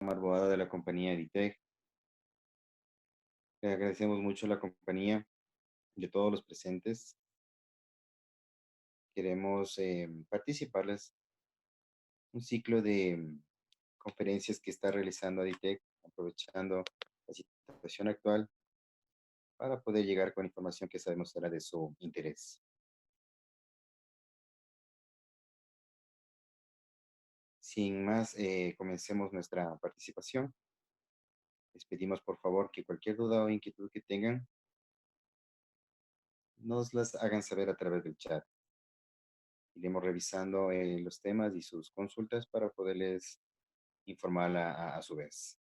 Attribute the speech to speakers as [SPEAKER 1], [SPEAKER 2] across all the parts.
[SPEAKER 1] Omar Boada de la compañía Editec. Le agradecemos mucho a la compañía de todos los presentes. Queremos participarles un ciclo de conferencias que está realizando Editec, aprovechando la situación actual para poder llegar con información que sabemos será de su interés. Sin más, comencemos nuestra participación. Les pedimos por favor que cualquier duda o inquietud que tengan nos las hagan saber a través del chat. Iremos revisando los temas y sus consultas para poderles informar a su vez.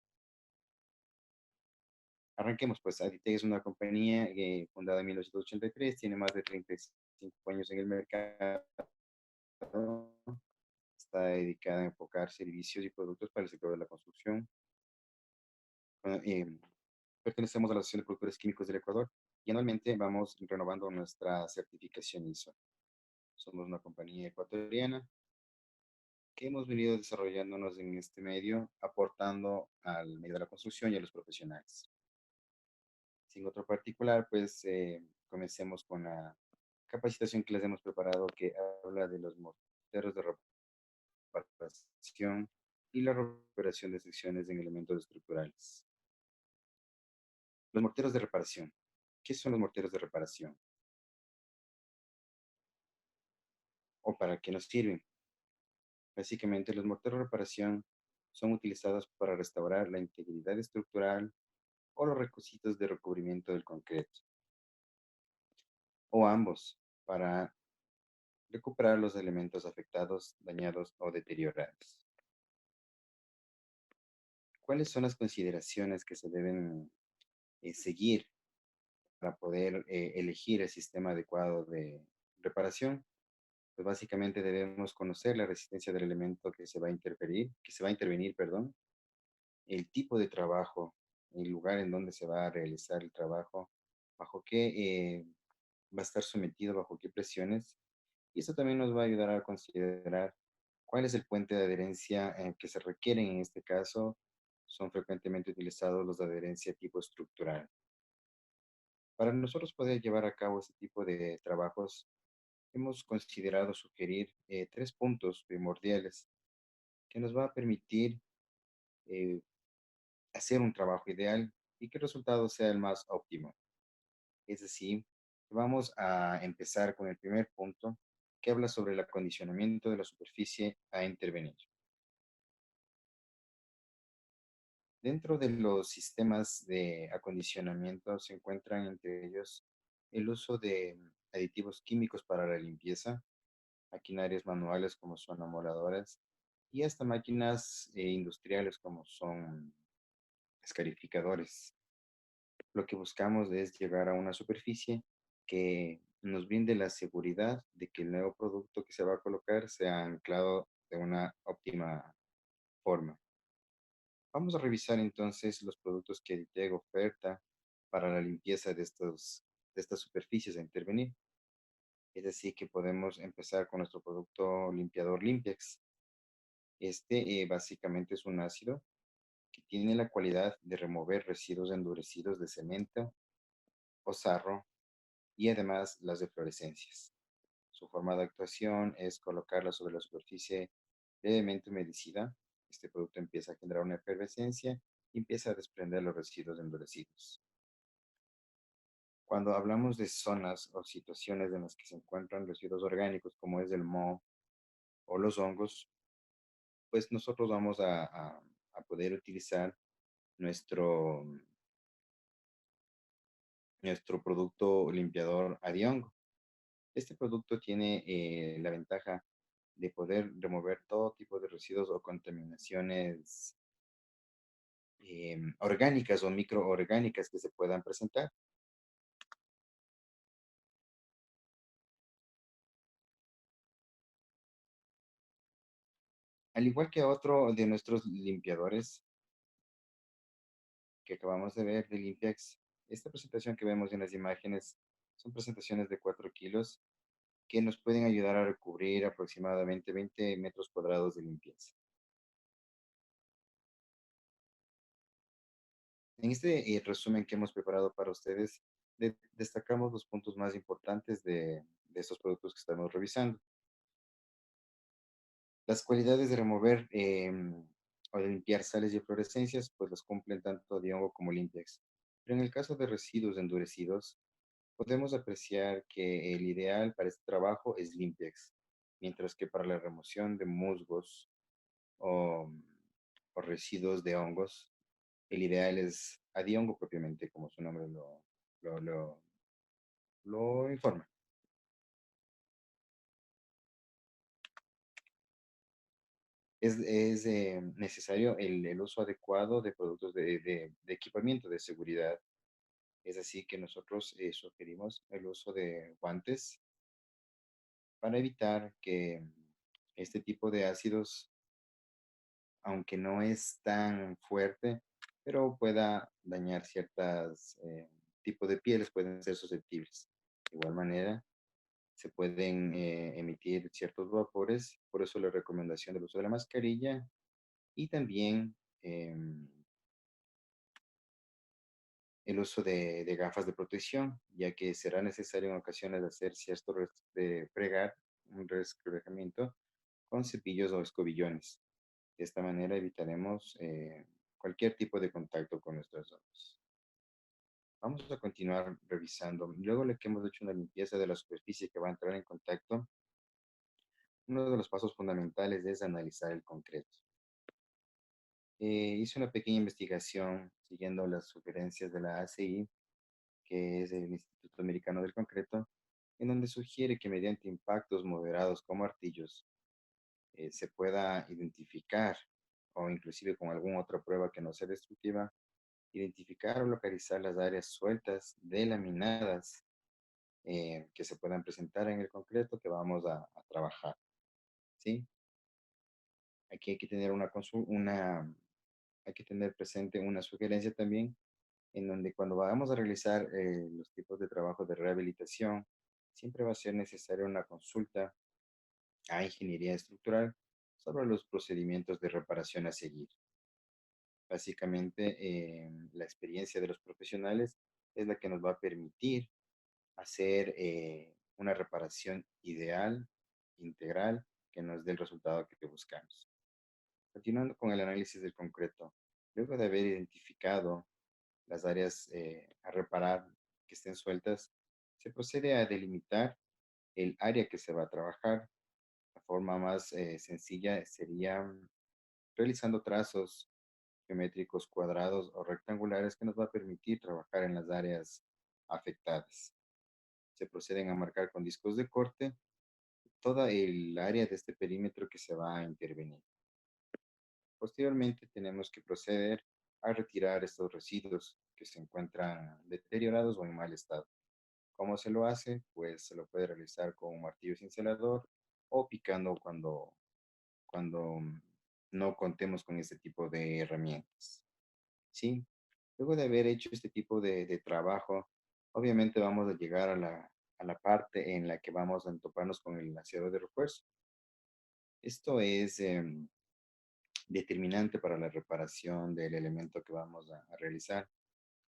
[SPEAKER 1] Arranquemos, pues. Aditec es una compañía fundada en 1983, tiene más de 35 años en el mercado, está dedicada a enfocar servicios y productos para el sector de la construcción. Bueno, pertenecemos a la Asociación de Productores Químicos del Ecuador y anualmente vamos renovando nuestra certificación ISO. Somos una compañía ecuatoriana que hemos venido desarrollándonos en este medio, aportando al medio de la construcción y a los profesionales. Sin otro particular, pues comencemos con la capacitación que les hemos preparado que habla de los morteros de reparación y la recuperación de secciones en elementos estructurales. Los morteros de reparación. ¿Qué son los morteros de reparación? ¿O para qué nos sirven? Básicamente, los morteros de reparación son utilizados para restaurar la integridad estructural o los requisitos de recubrimiento del concreto, o ambos, para recuperar los elementos afectados, dañados o deteriorados. ¿Cuáles son las consideraciones que se deben seguir para poder elegir el sistema adecuado de reparación? Pues básicamente debemos conocer la resistencia del elemento que se va a interferir, que se va a intervenir, perdón, el tipo de trabajo, el lugar en donde se va a realizar el trabajo, bajo qué va a estar sometido, bajo qué presiones. Y eso también nos va a ayudar a considerar cuál es el puente de adherencia que se requieren en este caso. Son frecuentemente utilizados los de adherencia tipo estructural. Para nosotros poder llevar a cabo este tipo de trabajos, hemos considerado sugerir tres puntos primordiales que nos va a permitir eh, hacer un trabajo ideal y que el resultado sea el más óptimo. Es decir, vamos a empezar con el primer punto que habla sobre el acondicionamiento de la superficie a intervenir. Dentro de los sistemas de acondicionamiento se encuentran entre ellos el uso de aditivos químicos para la limpieza, maquinarias manuales como son amoladoras y hasta máquinas industriales como son escarificadores. Lo que buscamos es llegar a una superficie que nos brinde la seguridad de que el nuevo producto que se va a colocar sea anclado de una óptima forma. Vamos a revisar entonces los productos que Editec oferta para la limpieza de estas superficies a intervenir. Es decir, que podemos empezar con nuestro producto limpiador Limpiax. Este básicamente es un ácido que tiene la cualidad de remover residuos endurecidos de cemento o sarro y además las deflorescencias. Su forma de actuación es colocarla sobre la superficie levemente humedecida. Este producto empieza a generar una efervescencia y empieza a desprender los residuos endurecidos. Cuando hablamos de zonas o situaciones en las que se encuentran residuos orgánicos, como es el moho o los hongos, pues nosotros vamos a poder utilizar nuestro, nuestro producto limpiador Adiongo. Este producto tiene la ventaja de poder remover todo tipo de residuos o contaminaciones orgánicas o microorgánicas que se puedan presentar. Al igual que otro de nuestros limpiadores que acabamos de ver de Limpiax, esta presentación que vemos en las imágenes son presentaciones de 4 kilos que nos pueden ayudar a recubrir aproximadamente 20 metros cuadrados de limpieza. En este resumen que hemos preparado para ustedes, destacamos los puntos más importantes de estos productos que estamos revisando. Las cualidades de remover o de limpiar sales y eflorescencias, pues las cumplen tanto Diongo como Limpiax. Pero en el caso de residuos endurecidos, podemos apreciar que el ideal para este trabajo es Limpiax, mientras que para la remoción de musgos o, o residuos de hongos, el ideal es Adiongo propiamente, como su nombre lo, lo- lo informa. Es necesario el uso adecuado de productos de equipamiento de seguridad. Es así que nosotros sugerimos el uso de guantes para evitar que este tipo de ácidos, aunque no es tan fuerte, pero pueda dañar ciertas tipos de pieles, pueden ser susceptibles. De igual manera, se pueden emitir ciertos vapores, por eso la recomendación del uso de la mascarilla y también el uso de gafas de protección, ya que será necesario en ocasiones hacer cierto de fregar, un resquebrajamiento con cepillos o escobillones. De esta manera evitaremos cualquier tipo de contacto con nuestros ojos. Vamos a continuar revisando. Luego de que hemos hecho una limpieza de la superficie que va a entrar en contacto, uno de los pasos fundamentales es analizar el concreto. Hice una pequeña investigación siguiendo las sugerencias de la ACI, que es el Instituto Americano del Concreto, en donde sugiere que mediante impactos moderados como martillos se pueda identificar, o inclusive con alguna otra prueba que no sea destructiva, identificar o localizar las áreas sueltas delaminadas que se puedan presentar en el concreto que vamos a trabajar, ¿sí? Aquí hay que tener hay que tener presente una sugerencia también en donde cuando vamos a realizar los tipos de trabajo de rehabilitación, siempre va a ser necesaria una consulta a ingeniería estructural sobre los procedimientos de reparación a seguir. Básicamente, la experiencia de los profesionales es la que nos va a permitir hacer una reparación ideal, integral, que nos dé el resultado que buscamos. Continuando con el análisis del concreto, luego de haber identificado las áreas a reparar que estén sueltas, se procede a delimitar el área que se va a trabajar. La forma más sencilla sería realizando trazos geométricos cuadrados o rectangulares que nos va a permitir trabajar en las áreas afectadas. Se proceden a marcar con discos de corte toda el área de este perímetro que se va a intervenir. Posteriormente tenemos que proceder a retirar estos residuos que se encuentran deteriorados o en mal estado. ¿Cómo se lo hace? Pues se lo puede realizar con un martillo cincelador o picando cuando no contemos con este tipo de herramientas. ¿Sí? Luego de haber hecho este tipo de trabajo, obviamente vamos a llegar a la parte en la que vamos a toparnos con el acero de refuerzo. Esto es determinante para la reparación del elemento que vamos a realizar,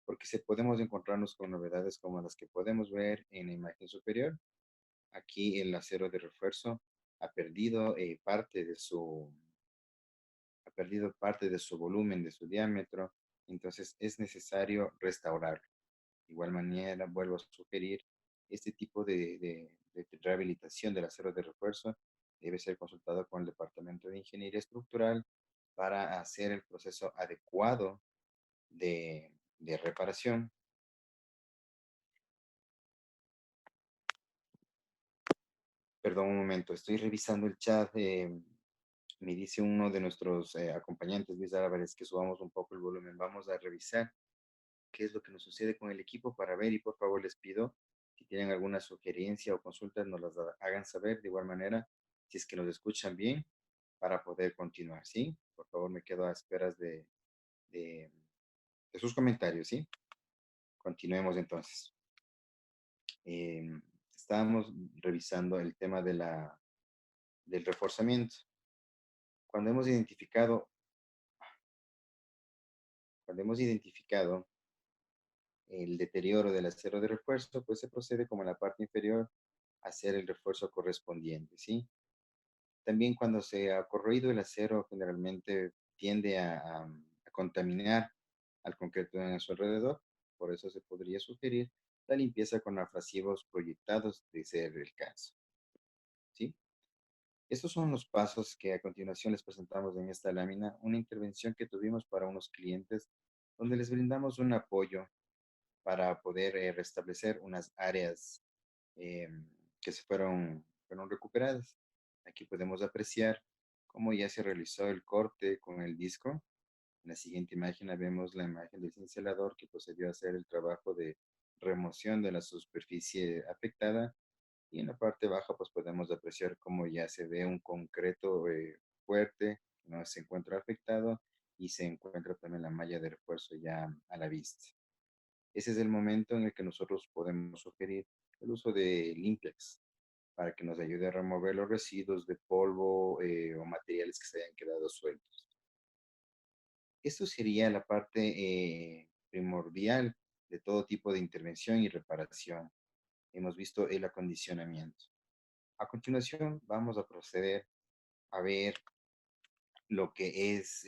[SPEAKER 1] porque se podemos encontrarnos con novedades como las que podemos ver en la imagen superior. Aquí el acero de refuerzo ha perdido ha perdido parte de su volumen, de su diámetro, entonces es necesario restaurarlo. De igual manera, vuelvo a sugerir, este tipo de rehabilitación del acero de refuerzo debe ser consultado con el Departamento de Ingeniería Estructural para hacer el proceso adecuado de reparación. Perdón un momento, estoy revisando el chat. Me dice uno de nuestros acompañantes, Luis Álvarez, que subamos un poco el volumen. Vamos a revisar qué es lo que nos sucede con el equipo para ver y por favor les pido si tienen alguna sugerencia o consulta nos las hagan saber de igual manera si es que nos escuchan bien para poder continuar, ¿sí? Por favor me quedo a esperas de, de sus comentarios, ¿sí? Continuemos entonces. Eh, Estábamos revisando el tema del reforzamiento. Cuando hemos identificado, Cuando hemos identificado el deterioro del acero de refuerzo, pues se procede como en la parte inferior a hacer el refuerzo correspondiente, ¿sí? También cuando se ha corroído el acero, generalmente tiende a contaminar al concreto en su alrededor. Por eso se podría sugerir la limpieza con abrasivos proyectados de ser el caso, ¿sí? Estos son los pasos que a continuación les presentamos en esta lámina, una intervención que tuvimos para unos clientes donde les brindamos un apoyo para poder restablecer unas áreas eh, que fueron recuperadas. Aquí podemos apreciar cómo ya se realizó el corte con el disco. En la siguiente imagen vemos la imagen del cincelador que procedió a hacer el trabajo de remoción de la superficie afectada. Y en la parte baja pues podemos apreciar cómo ya se ve un concreto fuerte, no se encuentra afectado y se encuentra también la malla de refuerzo ya a la vista. Ese es el momento en el que nosotros podemos sugerir el uso de Limplex para que nos ayude a remover los residuos de polvo o materiales que se hayan quedado sueltos. Esto sería la parte primordial de todo tipo de intervención y reparación. Hemos visto el acondicionamiento. A continuación, vamos a proceder a ver lo que es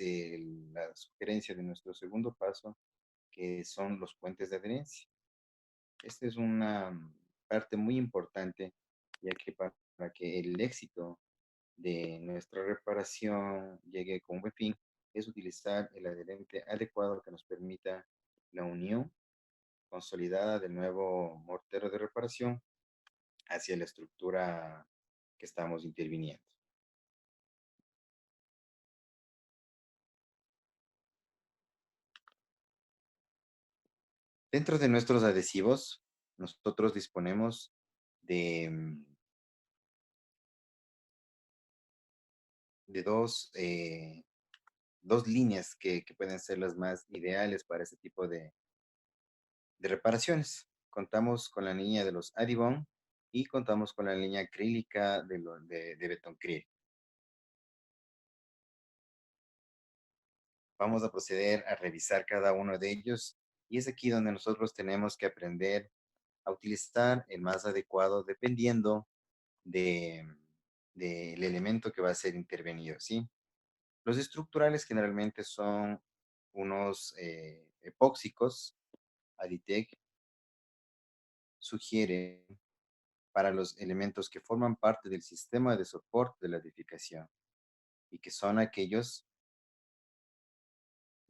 [SPEAKER 1] la sugerencia de nuestro segundo paso, que son los puentes de adherencia. Esta es una parte muy importante, ya que para que el éxito de nuestra reparación llegue con buen fin, es utilizar el adherente adecuado que nos permita la unión consolidada del nuevo mortero de reparación hacia la estructura que estamos interviniendo. Dentro de nuestros adhesivos, nosotros disponemos de, de dos líneas que pueden ser las más ideales para este tipo de reparaciones. Contamos con la línea de los Adibon y contamos con la línea acrílica de Betoncril. Vamos a proceder a revisar cada uno de ellos y es aquí donde nosotros tenemos que aprender a utilizar el más adecuado dependiendo de, del elemento que va a ser intervenido, ¿sí? Los estructurales generalmente son unos epóxicos. Aditec sugiere para los elementos que forman parte del sistema de soporte de la edificación y que son aquellos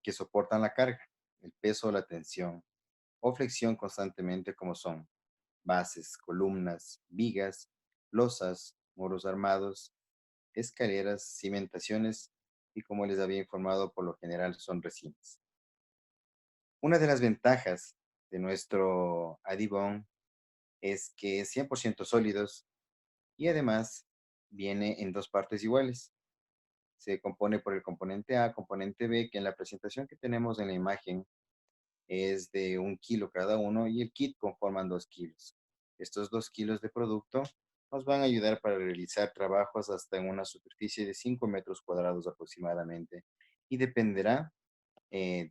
[SPEAKER 1] que soportan la carga, el peso o la tensión o flexión constantemente como son bases, columnas, vigas, losas, muros armados, escaleras, cimentaciones y como les había informado por lo general son resinas. Una de las ventajas de nuestro Adibon es que es 100% sólidos y además viene en dos partes iguales. Se compone por el componente A, componente B, que en la presentación que tenemos en la imagen es de 1 kilo cada uno y el kit conforman 2 kilos. Estos 2 kilos de producto nos van a ayudar para realizar trabajos hasta en una superficie de 5 metros cuadrados aproximadamente y dependerá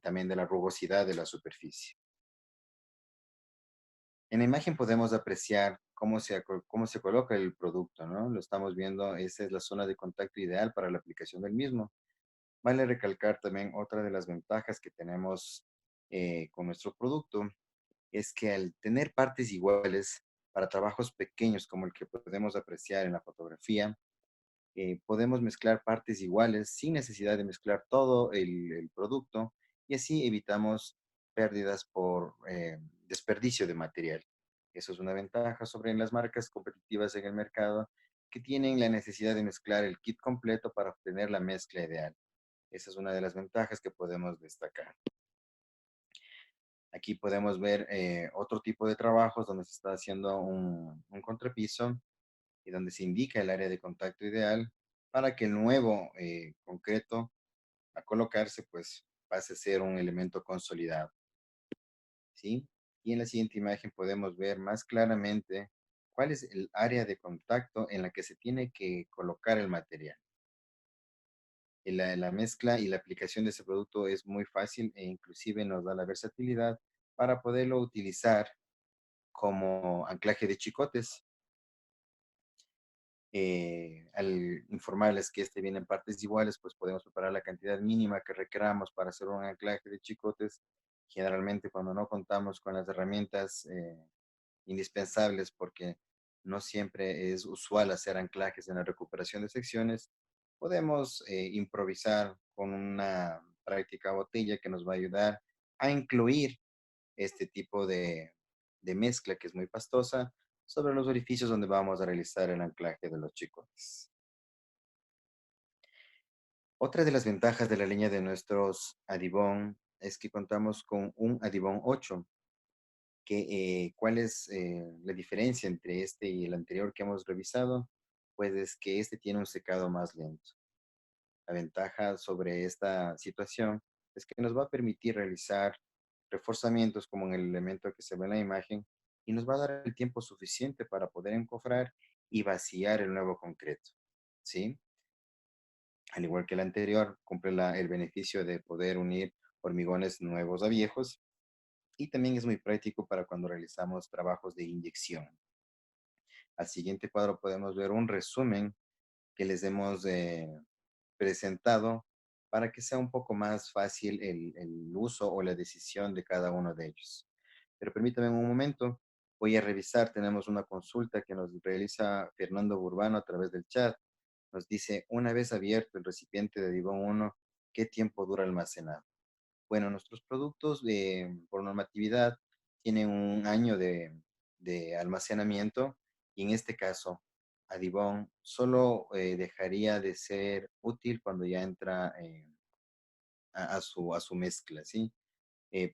[SPEAKER 1] también de la rugosidad de la superficie. En la imagen podemos apreciar cómo se coloca el producto, ¿no? Lo estamos viendo, esa es la zona de contacto ideal para la aplicación del mismo. Vale recalcar también otra de las ventajas que tenemos con nuestro producto, es que al tener partes iguales para trabajos pequeños como el que podemos apreciar en la fotografía, podemos mezclar partes iguales sin necesidad de mezclar todo el producto y así evitamos pérdidas por desperdicio de material. Eso es una ventaja sobre las marcas competitivas en el mercado que tienen la necesidad de mezclar el kit completo para obtener la mezcla ideal. Esa es una de las ventajas que podemos destacar. Aquí podemos ver otro tipo de trabajos donde se está haciendo un contrapiso y donde se indica el área de contacto ideal para que el nuevo concreto a colocarse pues pase a ser un elemento consolidado, ¿sí? Y en la siguiente imagen podemos ver más claramente cuál es el área de contacto en la que se tiene que colocar el material. La mezcla y la aplicación de ese producto es muy fácil e inclusive nos da la versatilidad para poderlo utilizar como anclaje de chicotes. Al informarles que este viene en partes iguales, pues podemos preparar la cantidad mínima que requeramos para hacer un anclaje de chicotes. Generalmente cuando no contamos con las herramientas indispensables, porque no siempre es usual hacer anclajes en la recuperación de secciones, podemos improvisar con una práctica botella que nos va a ayudar a incluir este tipo de mezcla que es muy pastosa sobre los orificios donde vamos a realizar el anclaje de los chicotes. Otra de las ventajas de la línea de nuestros Adibón es que contamos con un Adibón 8, que, ¿cuál es la diferencia entre este y el anterior que hemos revisado? Pues es que este tiene un secado más lento. La ventaja sobre esta situación es que nos va a permitir realizar reforzamientos como en el elemento que se ve en la imagen y nos va a dar el tiempo suficiente para poder encofrar y vaciar el nuevo concreto, ¿sí? Al igual que el anterior, cumple el beneficio de poder unir hormigones nuevos a viejos y también es muy práctico para cuando realizamos trabajos de inyección. Al siguiente cuadro podemos ver un resumen que les hemos presentado para que sea un poco más fácil el uso o la decisión de cada uno de ellos. Pero permítame un momento, voy a revisar, tenemos una consulta que nos realiza Fernando Burbano a través del chat. Nos dice, una vez abierto el recipiente de Divón 1, ¿qué tiempo dura almacenado? Bueno, nuestros productos por normatividad tienen un año de almacenamiento y en este caso, Adibón solo dejaría de ser útil cuando ya entra a su mezcla, ¿sí?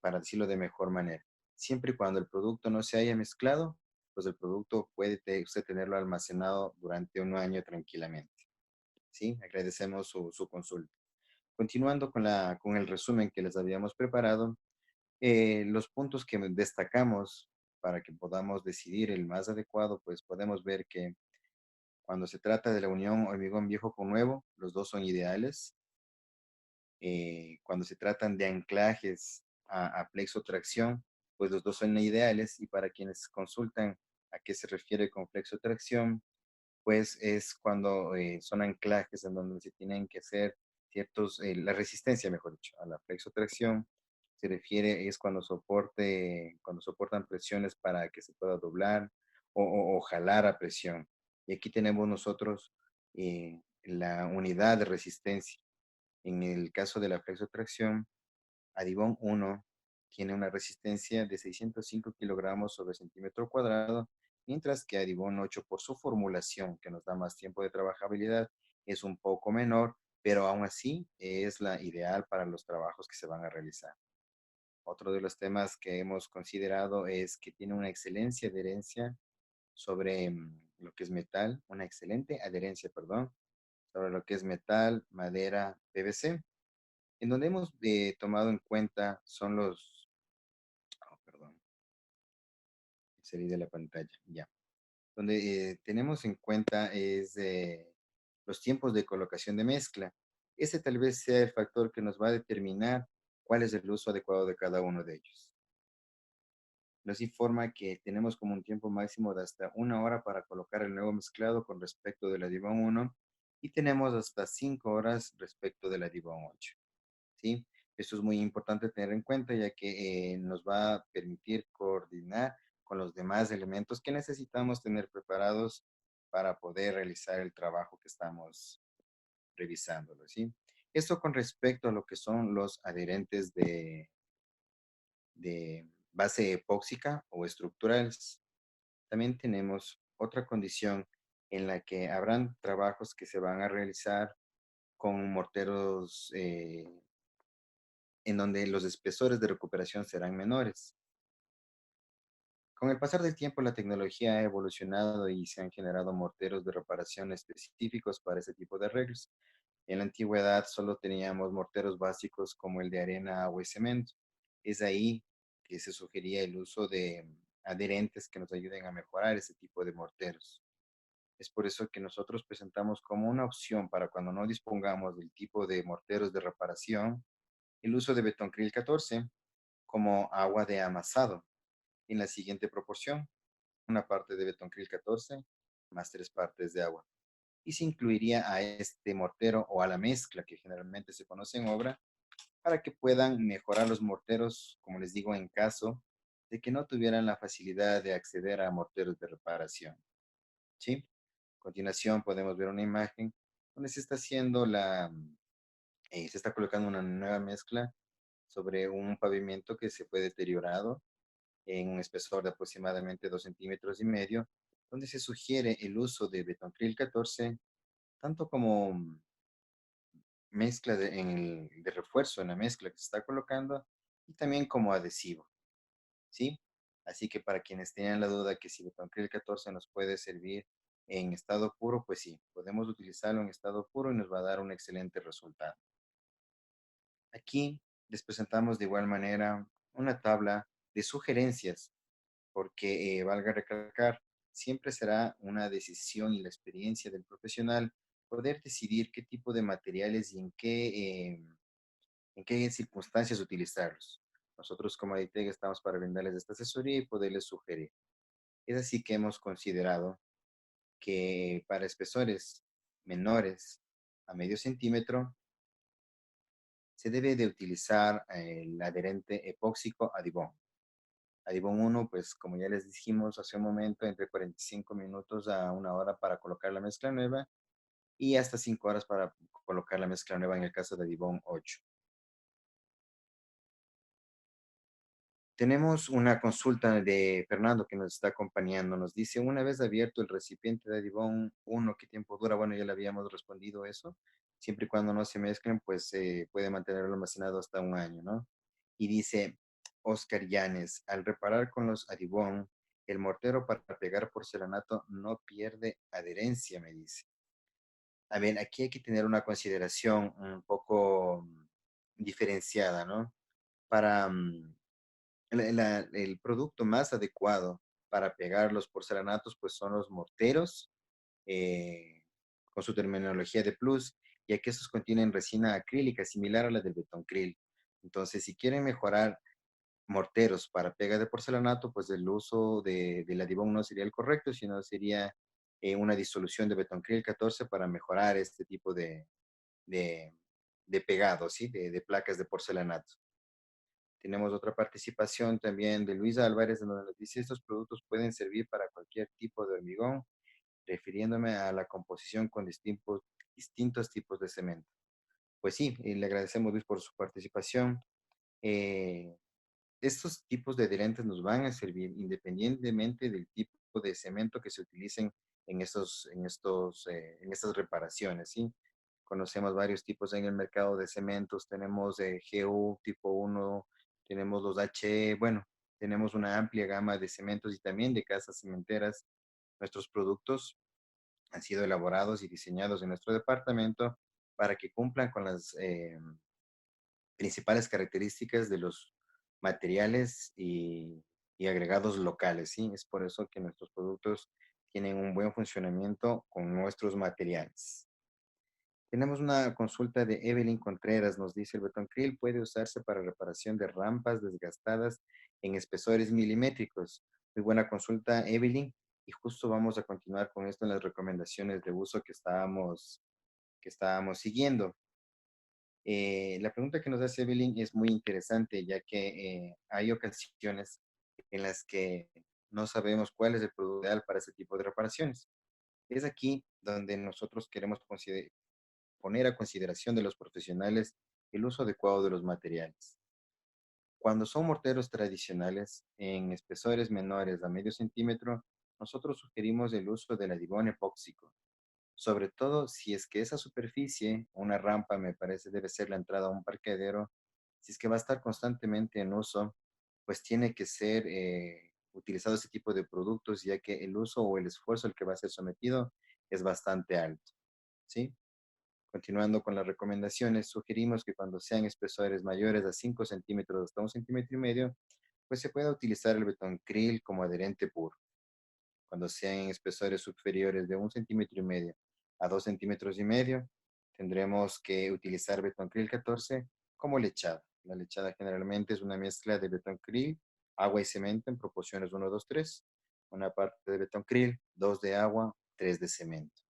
[SPEAKER 1] Para decirlo de mejor manera. Siempre y cuando el producto no se haya mezclado, pues el producto puede usted tenerlo almacenado durante un año tranquilamente, ¿sí? Agradecemos su consulta. Continuando con el resumen que les habíamos preparado, los puntos que destacamos para que podamos decidir el más adecuado, pues podemos ver que cuando se trata de la unión hormigón viejo con nuevo, los dos son ideales. Cuando se tratan de anclajes a plexo tracción, pues los dos son ideales. Y para quienes consultan a qué se refiere con flexo tracción, pues es cuando son anclajes en donde se tienen que hacer ciertos, la resistencia, mejor dicho, a la flexotracción se refiere es cuando soportan presiones para que se pueda doblar o jalar a presión. Y aquí tenemos nosotros la unidad de resistencia. En el caso de la flexotracción, Adibón 1 tiene una resistencia de 605 kilogramos sobre centímetro cuadrado, mientras que Adibón 8, por su formulación, que nos da más tiempo de trabajabilidad, es un poco menor, pero aún así es la ideal para los trabajos que se van a realizar. Otro de los temas que hemos considerado es que tiene una excelencia adherencia sobre lo que es metal, una excelente adherencia, perdón, sobre lo que es metal, madera, PVC. En donde hemos tomado en cuenta son oh, perdón, salí de la pantalla, ya. Donde tenemos en cuenta es los tiempos de colocación de mezcla. Ese tal vez sea el factor que nos va a determinar cuál es el uso adecuado de cada uno de ellos. Nos informa que tenemos como un tiempo máximo de hasta 1 hora para colocar el nuevo mezclado con respecto de la Divon 1 y tenemos hasta 5 horas respecto de la Divon 8. ¿Sí? Esto es muy importante tener en cuenta ya que nos va a permitir coordinar con los demás elementos que necesitamos tener preparados para poder realizar el trabajo que estamos revisándolo, ¿sí? Esto con respecto a lo que son los adherentes de base epóxica o estructurales. También tenemos otra condición en la que habrán trabajos que se van a realizar con morteros en donde los espesores de recuperación serán menores. Con el pasar del tiempo, la tecnología ha evolucionado y se han generado morteros de reparación específicos para ese tipo de arreglos. En la antigüedad solo teníamos morteros básicos como el de arena, agua y cemento. Es ahí que se sugería el uso de adherentes que nos ayuden a mejorar ese tipo de morteros. Es por eso que nosotros presentamos como una opción para cuando no dispongamos del tipo de morteros de reparación, el uso de Betoncril 14 como agua de amasado en la siguiente proporción: una parte de Betoncril 14 más 3 partes de agua. Y se incluiría a este mortero o a la mezcla que generalmente se conoce en obra para que puedan mejorar los morteros, como les digo, en caso de que no tuvieran la facilidad de acceder a morteros de reparación. ¿Sí? A continuación podemos ver una imagen donde se está haciendo se está colocando una nueva mezcla sobre un pavimento que se fue deteriorado en un espesor de aproximadamente 2,5 centímetros, donde se sugiere el uso de Betoncril 14 tanto como mezcla de refuerzo en la mezcla que se está colocando y también como adhesivo, ¿sí? Así que para quienes tenían la duda que si Betoncril 14 nos puede servir en estado puro, pues sí, podemos utilizarlo en estado puro y nos va a dar un excelente resultado. Aquí les presentamos de igual manera una tabla de sugerencias, porque valga recalcar, siempre será una decisión y la experiencia del profesional poder decidir qué tipo de materiales y en qué circunstancias utilizarlos. Nosotros como Aditec estamos para brindarles esta asesoría y poderles sugerir. Es así que hemos considerado que para espesores menores a medio centímetro se debe de utilizar el adherente epóxico Adibón. Adibón 1, pues como ya les dijimos hace un momento, entre 45 minutos a 1 hora para colocar la mezcla nueva y hasta 5 horas para colocar la mezcla nueva en el caso de Adibón 8. Tenemos una consulta de Fernando que nos está acompañando. Nos dice, una vez abierto el recipiente de Adibón 1, ¿qué tiempo dura? Bueno, ya le habíamos respondido eso. Siempre y cuando no se mezclen, pues se puede mantenerlo almacenado hasta un año, ¿no? Y dice Oscar Llanes, al reparar con los Adibón, el mortero para pegar porcelanato no pierde adherencia, me dice. A ver, aquí hay que tener una consideración un poco diferenciada, ¿no? Para el producto más adecuado para pegar los porcelanatos, pues son los morteros, eh, con su terminología de plus, ya que esos contienen resina acrílica similar a la del Betoncril. Entonces, si quieren mejorar morteros para pega de porcelanato, pues el uso del Adibón no sería el correcto, sino sería una disolución de Betoncril 14 para mejorar este tipo de, de pegado, ¿sí? De placas de porcelanato. Tenemos otra participación también de Luis Álvarez, en donde nos dice, estos productos pueden servir para cualquier tipo de hormigón, refiriéndome a la composición con distintos tipos de cemento. Pues sí, y le agradecemos Luis por su participación. Eh, Estos tipos de adherentes nos van a servir independientemente del tipo de cemento que se utilicen en estas reparaciones, ¿sí? Conocemos varios tipos en el mercado de cementos, tenemos GU tipo 1, tenemos los HE, bueno, tenemos una amplia gama de cementos y también de casas cementeras. Nuestros productos han sido elaborados y diseñados en nuestro departamento para que cumplan con las principales características de los materiales y agregados locales, ¿sí? Es por eso que nuestros productos tienen un buen funcionamiento con nuestros materiales. Tenemos una consulta de Evelyn Contreras. Nos dice, el Betoncril puede usarse para reparación de rampas desgastadas en espesores milimétricos. Muy buena consulta, Evelyn. Y justo vamos a continuar con esto en las recomendaciones de uso que estábamos siguiendo. La pregunta que nos hace Evelyn es muy interesante, ya que hay ocasiones en las que no sabemos cuál es el producto ideal para ese tipo de reparaciones. Es aquí donde nosotros queremos poner a consideración de los profesionales el uso adecuado de los materiales. Cuando son morteros tradicionales en espesores menores a medio centímetro, nosotros sugerimos el uso del adibón epóxico, sobre todo si es que esa superficie, una rampa me parece debe ser la entrada a un parqueadero, si es que va a estar constantemente en uso, pues tiene que ser utilizado ese tipo de productos, ya que el uso o el esfuerzo al que va a ser sometido es bastante alto, ¿sí? Continuando con las recomendaciones, sugerimos que cuando sean espesores mayores a 5 centímetros hasta 1,5 centímetros, pues se pueda utilizar el Betoncril como adherente puro. Cuando sean espesores superiores de 1,5 centímetros a 2,5 centímetros, tendremos que utilizar Betoncril 14 como lechada. La lechada generalmente es una mezcla de Betoncril, agua y cemento en proporciones 1, 2, 3. Una parte de Betoncril, 2 de agua, 3 de cemento.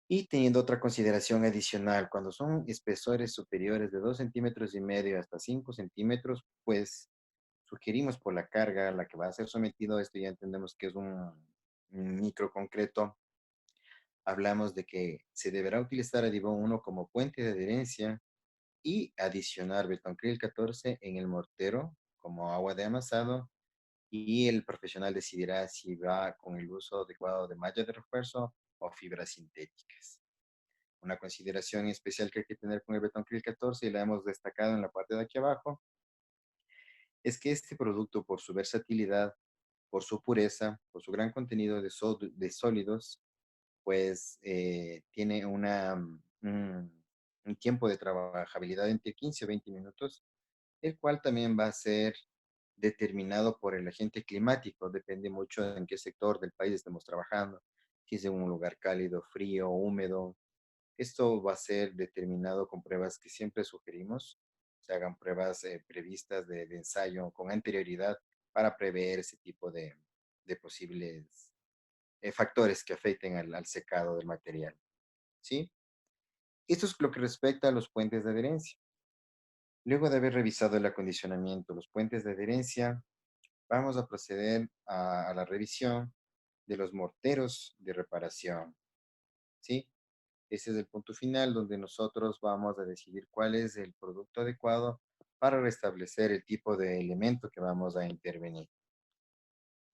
[SPEAKER 1] Y teniendo otra consideración adicional, cuando son espesores superiores de 2,5 centímetros hasta 5 centímetros, pues sugerimos por la carga a la que va a ser sometido, esto ya entendemos que es un microconcreto, hablamos de que se deberá utilizar Adibón 1 como puente de adherencia y adicionar Betoncril 14 en el mortero como agua de amasado, y el profesional decidirá si va con el uso adecuado de malla de refuerzo o fibras sintéticas. Una consideración especial que hay que tener con el Betoncril 14, y la hemos destacado en la parte de aquí abajo, es que este producto, por su versatilidad, por su pureza, por su gran contenido de sólidos, pues tiene un tiempo de trabajabilidad entre 15 a 20 minutos, el cual también va a ser determinado por el agente climático. Depende mucho en qué sector del país estemos trabajando, si es en un lugar cálido, frío, húmedo. Esto va a ser determinado con pruebas que siempre sugerimos. Se hagan pruebas previstas de ensayo con anterioridad para prever ese tipo de posibles factores que afecten al secado del material. ¿Sí? Esto es lo que respecta a los puentes de adherencia. Luego de haber revisado el acondicionamiento, los puentes de adherencia, vamos a proceder a la revisión de los morteros de reparación. ¿Sí? Ese es el punto final donde nosotros vamos a decidir cuál es el producto adecuado para restablecer el tipo de elemento que vamos a intervenir.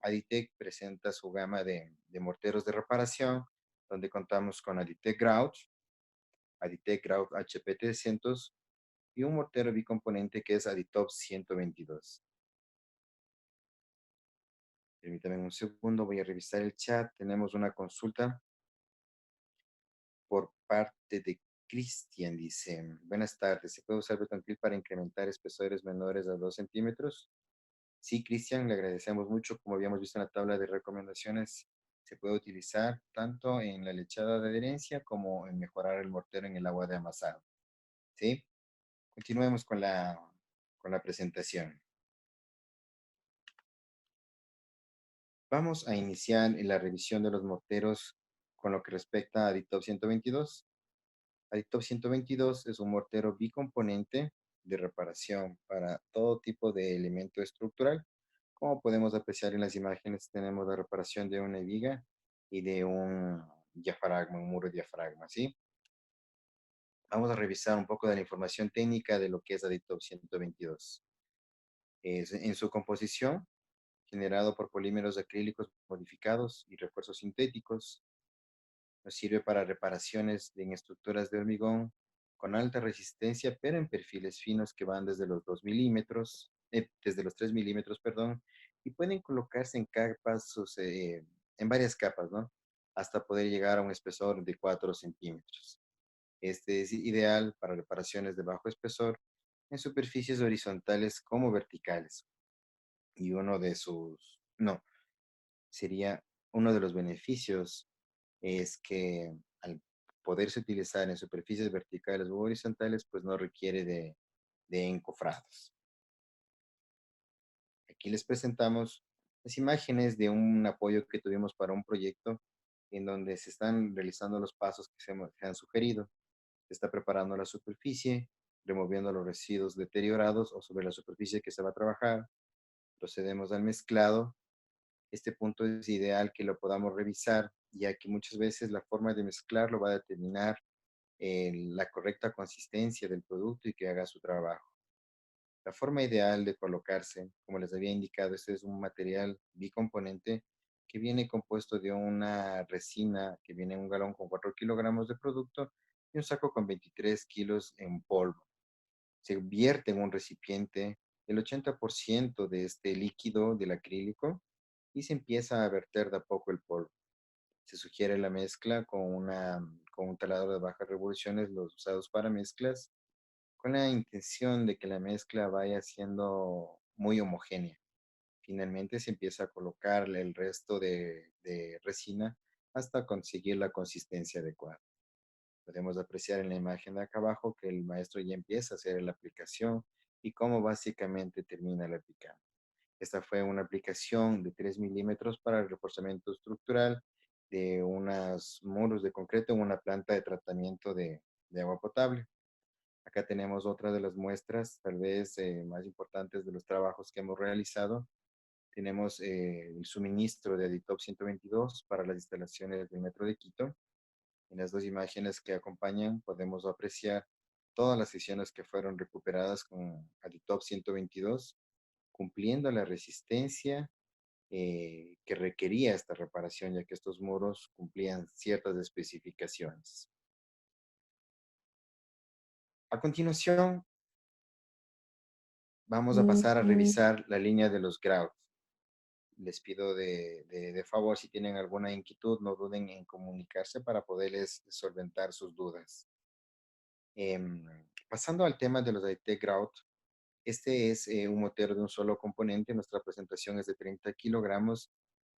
[SPEAKER 1] Aditec presenta su gama de morteros de reparación, donde contamos con Aditec Grout, Aditec Grout HP 300 y un mortero bicomponente que es Aditop 122. Permítame un segundo, voy a revisar el chat. Tenemos una consulta por parte de Cristian. Dice, buenas tardes, ¿se puede usar Betoncril para incrementar espesores menores a 2 centímetros? Sí, Cristian, le agradecemos mucho. Como habíamos visto en la tabla de recomendaciones, se puede utilizar tanto en la lechada de adherencia como en mejorar el mortero en el agua de amasado. ¿Sí? Continuemos con la presentación. Vamos a iniciar en la revisión de los morteros con lo que respecta a Aditop 122. Aditop 122 es un mortero bicomponente de reparación para todo tipo de elemento estructural. Como podemos apreciar en las imágenes, tenemos la reparación de una viga y de un diafragma, un muro de diafragma, ¿sí? Vamos a revisar un poco de la información técnica de lo que es Aditop 122. En su composición, generado por polímeros acrílicos modificados y refuerzos sintéticos, nos sirve para reparaciones en estructuras de hormigón con alta resistencia, pero en perfiles finos que van desde los 2 milímetros, desde los 3 milímetros, perdón, y pueden colocarse en capas, en varias capas, ¿no? Hasta poder llegar a un espesor de 4 centímetros. Este es ideal para reparaciones de bajo espesor en superficies horizontales como verticales. Y no, sería uno de los beneficios es que al poderse utilizar en superficies verticales u horizontales, pues no requiere de encofrados. Aquí les presentamos las imágenes de un apoyo que tuvimos para un proyecto en donde se están realizando los pasos que se han sugerido. Se está preparando la superficie, removiendo los residuos deteriorados o sobre la superficie que se va a trabajar. Procedemos al mezclado. Este punto es ideal que lo podamos revisar, ya que muchas veces la forma de mezclarlo va a determinar la correcta consistencia del producto y que haga su trabajo. La forma ideal de colocarse, como les había indicado, este es un material bicomponente que viene compuesto de una resina que viene en un galón con 4 kilogramos de producto y un saco con 23 kilos en polvo. Se vierte en un recipiente el 80% de este líquido del acrílico y se empieza a verter de a poco el polvo. Se sugiere la mezcla con un taladro de bajas revoluciones, los usados para mezclas, con la intención de que la mezcla vaya siendo muy homogénea. Finalmente se empieza a colocar el resto de resina hasta conseguir la consistencia adecuada. Podemos apreciar en la imagen de acá abajo que el maestro ya empieza a hacer la aplicación y cómo básicamente termina la aplicada. Esta fue una aplicación de 3 milímetros para el reforzamiento estructural de unos muros de concreto en una planta de tratamiento de agua potable. Acá tenemos otra de las muestras, tal vez más importantes de los trabajos que hemos realizado. Tenemos el suministro de Aditop 122 para las instalaciones del Metro de Quito. En las dos imágenes que acompañan podemos apreciar todas las sesiones que fueron recuperadas con Aditop 122, cumpliendo la resistencia que requería esta reparación, ya que estos muros cumplían ciertas especificaciones. A continuación, vamos a pasar a revisar la línea de los grout. Les pido de favor, si tienen alguna inquietud, no duden en comunicarse para poderles solventar sus dudas. Em, Pasando al tema de los IT Grout, este es un motero de un solo componente. Nuestra presentación es de 30 kilogramos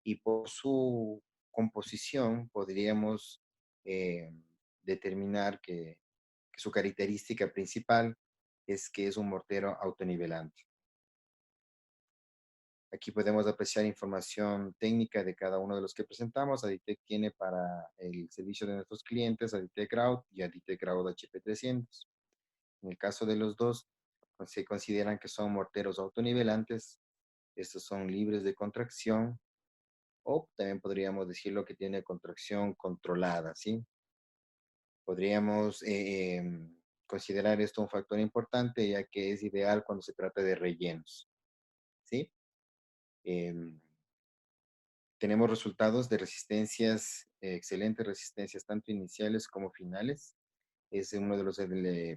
[SPEAKER 1] y por su composición podríamos eh, determinar que su característica principal es que es un mortero autonivelante. Aquí podemos apreciar información técnica de cada uno de los que presentamos. Aditec tiene para el servicio de nuestros clientes Aditec Grout y Aditec Grout HP300. En el caso de los dos, pues, se consideran que son morteros autonivelantes. Estos son libres de contracción o también podríamos decirlo que tiene contracción controlada, ¿sí? Podríamos considerar esto un factor importante ya que es ideal cuando se trata de rellenos, ¿sí? Em, Tenemos resultados de resistencias, excelentes resistencias, tanto iniciales como finales. Es uno de los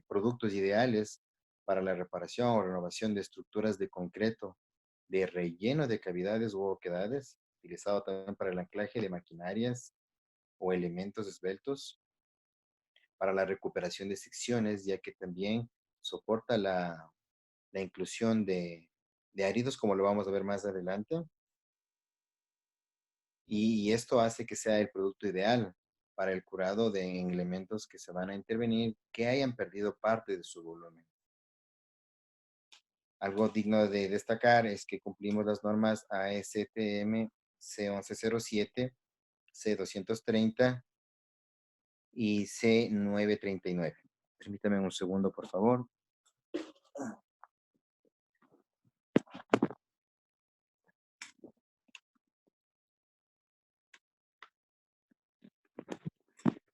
[SPEAKER 1] productos ideales para la reparación o renovación de estructuras de concreto, de relleno de cavidades u oquedades, utilizado también para el anclaje de maquinarias o elementos esbeltos, para la recuperación de secciones, ya que también soporta la inclusión de áridos, como lo vamos a ver más adelante, y esto hace que sea el producto ideal para el curado de elementos que se van a intervenir que hayan perdido parte de su volumen. Algo digno de destacar es que cumplimos las normas ASTM C1107, C230 y C939. Permítame un segundo, por favor.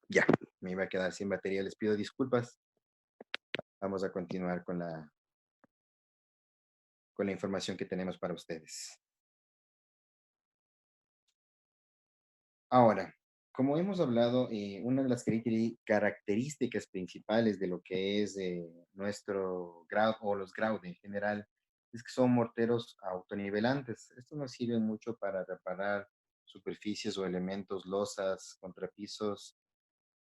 [SPEAKER 1] Ya, me iba a quedar sin batería, les pido disculpas. Vamos a continuar con la información que tenemos para ustedes. Ahora, como hemos hablado, una de las características principales de lo que es nuestro grout o los grout en general es que son morteros autonivelantes. Esto nos sirve mucho para reparar superficies o elementos, losas, contrapisos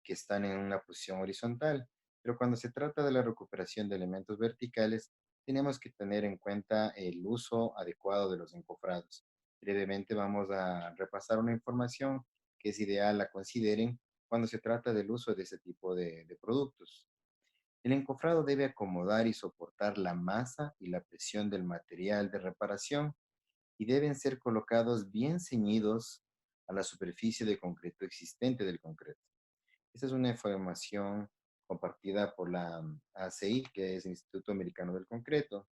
[SPEAKER 1] que están en una posición horizontal. Pero cuando se trata de la recuperación de elementos verticales, tenemos que tener en cuenta el uso adecuado de los encofrados. Brevemente vamos a repasar una información que es ideal la consideren cuando se trata del uso de ese tipo de productos. El encofrado debe acomodar y soportar la masa y la presión del material de reparación y deben ser colocados bien ceñidos a la superficie de concreto existente del concreto. Esta es una información compartida por la ACI, que es el Instituto Americano del Concreto.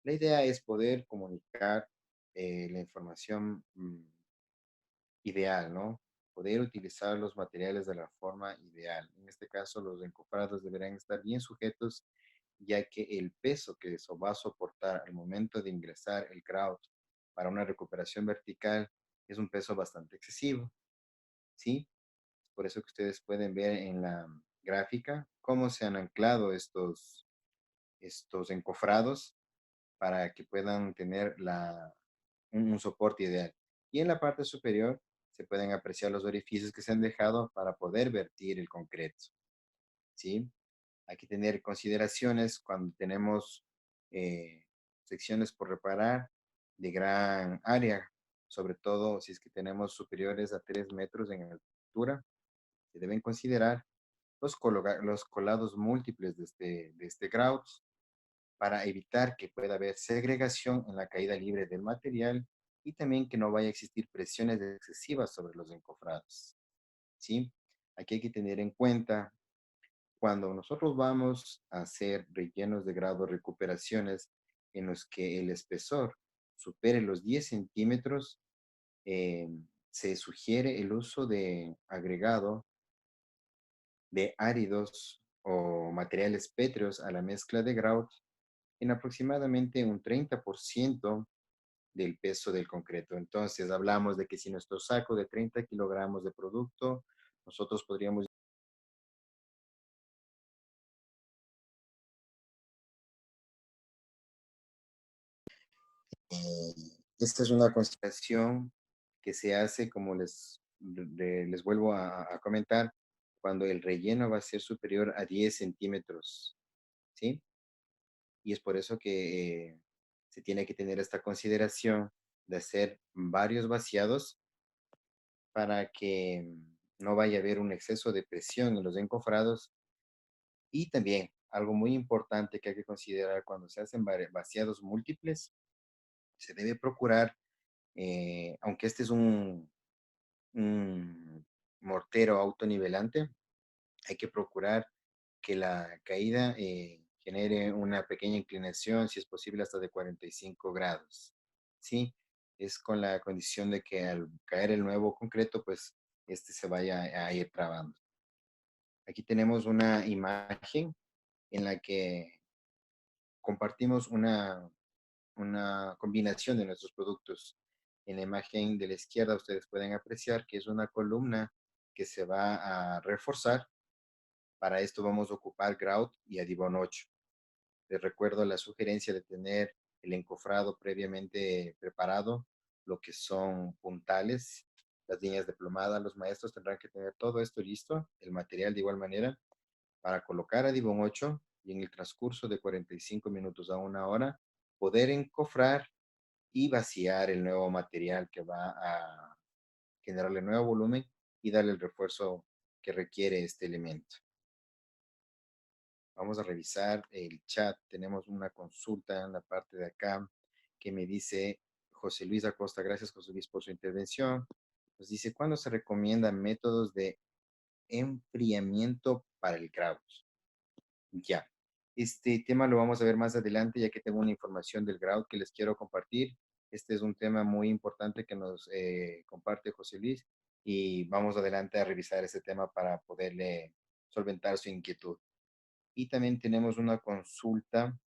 [SPEAKER 1] La idea es poder comunicar la información ideal, ¿no? Poder utilizar los materiales de la forma ideal. En este caso, los encofrados deberán estar bien sujetos, ya que el peso que eso va a soportar al momento de ingresar el grout para una recuperación vertical es un peso bastante excesivo, ¿sí? Por eso que ustedes pueden ver en la gráfica cómo se han anclado estos encofrados para que puedan tener un soporte ideal. Y en la parte superior se pueden apreciar los orificios que se han dejado para poder vertir el concreto, ¿sí? Hay que tener consideraciones cuando tenemos secciones por reparar de gran área, sobre todo si es que tenemos superiores a 3 metros en altura. Se deben considerar los colados múltiples de este grout para evitar que pueda haber segregación en la caída libre del material y también que no vaya a existir presiones excesivas sobre los encofrados. ¿Sí? Aquí hay que tener en cuenta cuando nosotros vamos a hacer rellenos de grado recuperaciones en los que el espesor supere los 10 centímetros, eh, se sugiere el uso de agregado de áridos o materiales pétreos a la mezcla de grout en aproximadamente un 30% del peso del concreto. Entonces, hablamos de que si nuestro saco de 30 kilogramos de producto, nosotros podríamos... Esta es una consideración que se hace, como les vuelvo a comentar, cuando el relleno va a ser superior a 10 centímetros, ¿sí? Y es por eso que se tiene que tener esta consideración de hacer varios vaciados para que no vaya a haber un exceso de presión en los encofrados. Y también algo muy importante que hay que considerar cuando se hacen vaciados múltiples, se debe procurar, aunque este es un mortero autonivelante, hay que procurar que la caída genere una pequeña inclinación, si es posible hasta de 45 grados. ¿Sí? Es con la condición de que al caer el nuevo concreto, pues este se vaya a ir trabando. Aquí tenemos una imagen en la que compartimos una combinación de nuestros productos. En la imagen de la izquierda ustedes pueden apreciar que es una columna que se va a reforzar. Para esto vamos a ocupar grout y adibón 8. Les recuerdo la sugerencia de tener el encofrado previamente preparado, lo que son puntales, las líneas de plomada. Los maestros tendrán que tener todo esto listo, el material de igual manera, para colocar adibón 8 y en el transcurso de 45 minutos a una hora poder encofrar y vaciar el nuevo material que va a generarle nuevo volumen y darle el refuerzo que requiere este elemento. Vamos a revisar el chat. Tenemos una consulta en la parte de acá que me dice José Luis Acosta. Gracias, José Luis, por su intervención. Nos dice, ¿cuándo se recomiendan métodos de enfriamiento para el grout? Ya. Este tema lo vamos a ver más adelante, ya que tengo una información del grout que les quiero compartir. Este es un tema muy importante que nos comparte José Luis y vamos adelante a revisar ese tema para poderle solventar su inquietud. Y también tenemos una consulta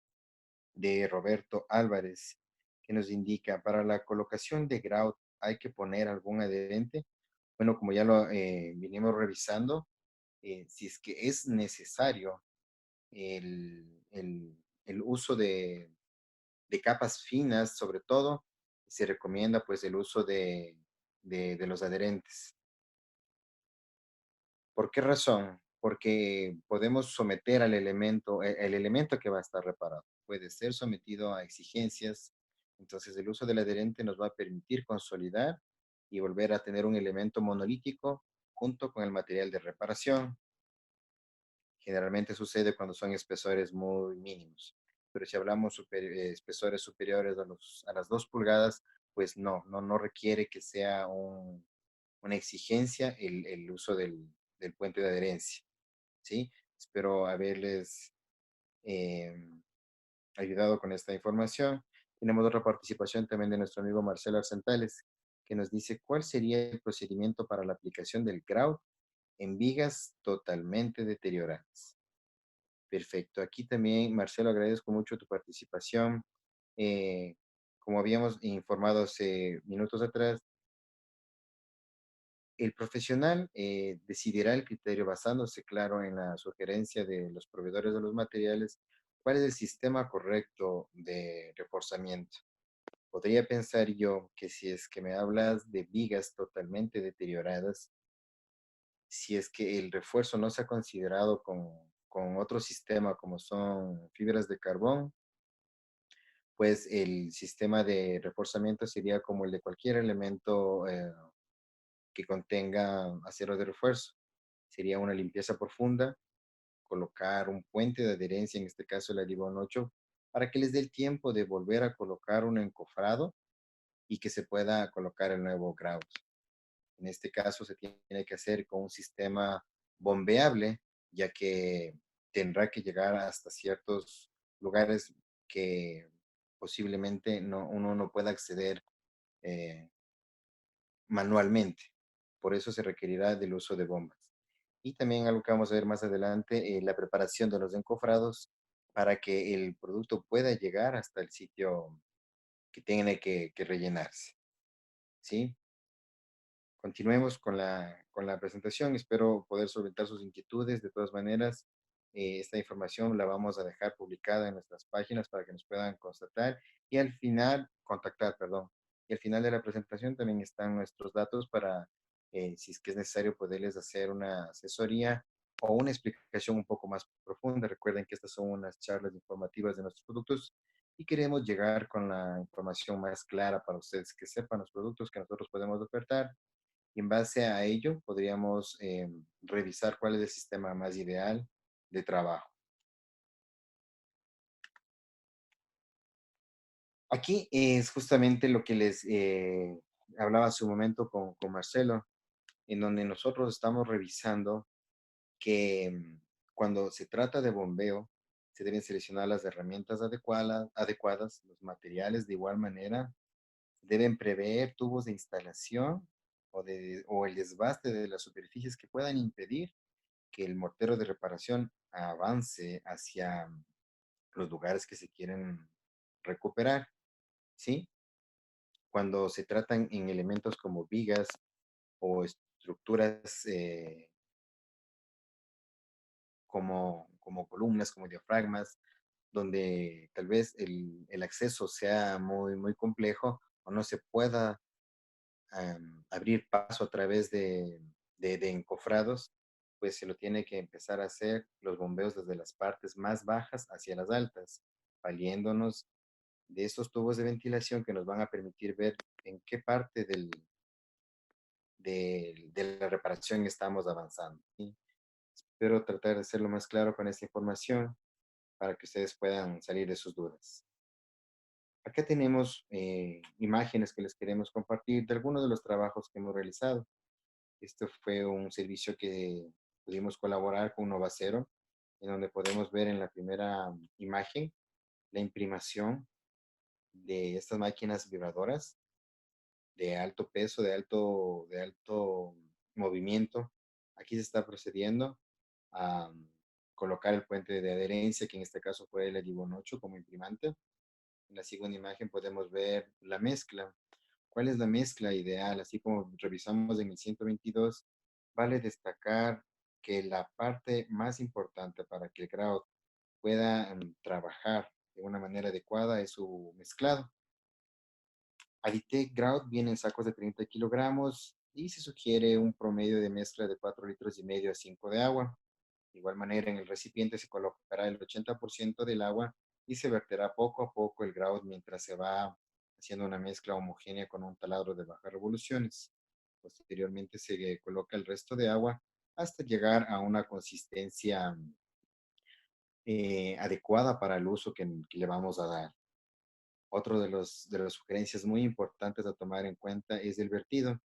[SPEAKER 1] de Roberto Álvarez que nos indica, para la colocación de grout, ¿hay que poner algún adherente? Bueno, como ya lo vinimos revisando, si es que es necesario el uso de capas finas, sobre todo, se recomienda pues el uso de los adherentes. ¿Por qué razón? Porque podemos someter al elemento, el elemento que va a estar reparado, puede ser sometido a exigencias, entonces el uso del adherente nos va a permitir consolidar y volver a tener un elemento monolítico junto con el material de reparación. Generalmente sucede cuando son espesores muy mínimos, pero si hablamos espesores superiores a las 2 pulgadas, pues no requiere que sea una exigencia el uso del puente de adherencia, ¿sí? Espero haberles eh, ayudado con esta información. Tenemos otra participación también de nuestro amigo Marcelo Arcentales, que nos dice, ¿cuál sería el procedimiento para la aplicación del grout en vigas totalmente deterioradas? Perfecto. Aquí también, Marcelo, agradezco mucho tu participación. Eh, Como habíamos informado hace minutos atrás, el profesional decidirá el criterio basándose, claro, en la sugerencia de los proveedores de los materiales, cuál es el sistema correcto de reforzamiento. Podría pensar yo que si es que me hablas de vigas totalmente deterioradas, si es que el refuerzo no se ha considerado con otro sistema como son fibras de carbón, pues el sistema de reforzamiento sería como el de cualquier elemento que contenga acero de refuerzo. Sería una limpieza profunda, colocar un puente de adherencia, en este caso el Adibon 8, para que les dé el tiempo de volver a colocar un encofrado y que se pueda colocar el nuevo grout. En este caso se tiene que hacer con un sistema bombeable, ya que tendrá que llegar hasta ciertos lugares que posiblemente uno no pueda acceder eh, manualmente. Por eso se requerirá del uso de bombas. Y también algo que vamos a ver más adelante, la preparación de los encofrados para que el producto pueda llegar hasta el sitio que tiene que rellenarse. ¿Sí? Continuemos con la presentación. Espero poder solventar sus inquietudes. De todas maneras, esta información la vamos a dejar publicada en nuestras páginas para que nos puedan constatar y al final, contactar, perdón. Y al final de la presentación también están nuestros datos para, si es que es necesario, poderles hacer una asesoría o una explicación un poco más profunda. Recuerden que estas son unas charlas informativas de nuestros productos y queremos llegar con la información más clara para ustedes, que sepan los productos que nosotros podemos ofertar y en base a ello podríamos revisar cuál es el sistema más ideal de trabajo. Aquí es justamente lo que les hablaba hace un momento con Marcelo, en donde nosotros estamos revisando que cuando se trata de bombeo, se deben seleccionar las herramientas adecuadas, los materiales de igual manera, deben prever tubos de instalación o el desbaste de las superficies que puedan impedir que el mortero de reparación avance hacia los lugares que se quieren recuperar, ¿sí? Cuando se tratan en elementos como vigas o estructuras como columnas, como diafragmas, donde tal vez el acceso sea muy complejo o no se pueda abrir paso a través de encofrados, pues se lo tiene que empezar a hacer los bombeos desde las partes más bajas hacia las altas, valiéndonos de estos tubos de ventilación que nos van a permitir ver en qué parte de la reparación estamos avanzando. ¿Sí? Espero tratar de hacerlo más claro con esta información para que ustedes puedan salir de sus dudas. Acá tenemos imágenes que les queremos compartir de algunos de los trabajos que hemos realizado. Esto fue un servicio que pudimos colaborar con Novacero, en donde podemos ver en la primera imagen la imprimación de estas máquinas vibradoras de alto peso, de alto movimiento. Aquí se está procediendo a colocar el puente de adherencia, que en este caso fue el Edibon 8 como imprimante. En la segunda imagen podemos ver la mezcla. ¿Cuál es la mezcla ideal? Así como revisamos en el 122, vale destacar que la parte más importante para que el grout pueda trabajar de una manera adecuada es su mezclado. Aditec Grout viene en sacos de 30 kilogramos y se sugiere un promedio de mezcla de 4 litros y medio a 5 de agua. De igual manera, en el recipiente se colocará el 80% del agua y se verterá poco a poco el grout mientras se va haciendo una mezcla homogénea con un taladro de bajas revoluciones. Posteriormente se coloca el resto de agua hasta llegar a una consistencia adecuada para el uso que le vamos a dar. Otro de las sugerencias muy importantes a tomar en cuenta es el vertido.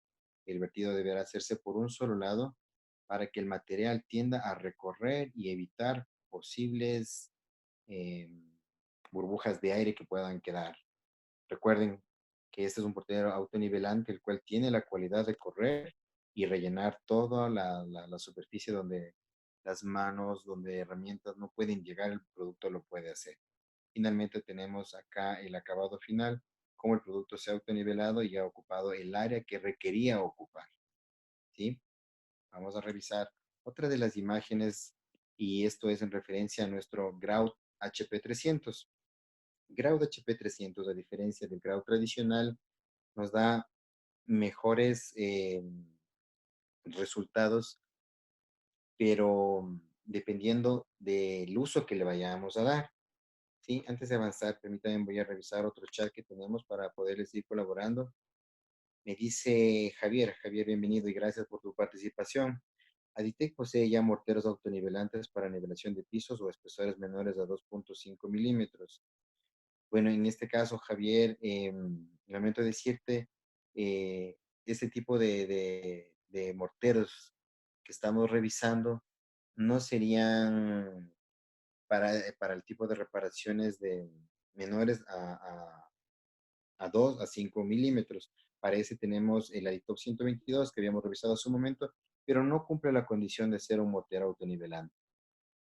[SPEAKER 1] El vertido deberá hacerse por un solo lado para que el material tienda a recorrer y evitar posibles eh, burbujas de aire que puedan quedar. Recuerden que este es un portero autonivelante, el cual tiene la cualidad de correr y rellenar toda la superficie donde las manos, donde herramientas no pueden llegar, el producto lo puede hacer. Finalmente tenemos acá el acabado final, como el producto se ha autonivelado y ha ocupado el área que requería ocupar. ¿Sí? Vamos a revisar otra de las imágenes y esto es en referencia a nuestro Grout HP300. Grout HP300, a diferencia del Grout tradicional, nos da mejores resultados, pero dependiendo del uso que le vayamos a dar. Sí, antes de avanzar, permítanme, voy a revisar otro chat que tenemos para poderles ir colaborando. Me dice Javier, bienvenido y gracias por tu participación. Aditec posee ya morteros autonivelantes para nivelación de pisos o espesores menores a 2.5 milímetros. Bueno, en este caso, Javier, lamento decirte, este tipo de morteros que estamos revisando no serían para el tipo de reparaciones de menores a 2 a 5 milímetros. Para ese tenemos el Aditop 122 que habíamos revisado hace un momento, pero no cumple la condición de ser un mortero autonivelante.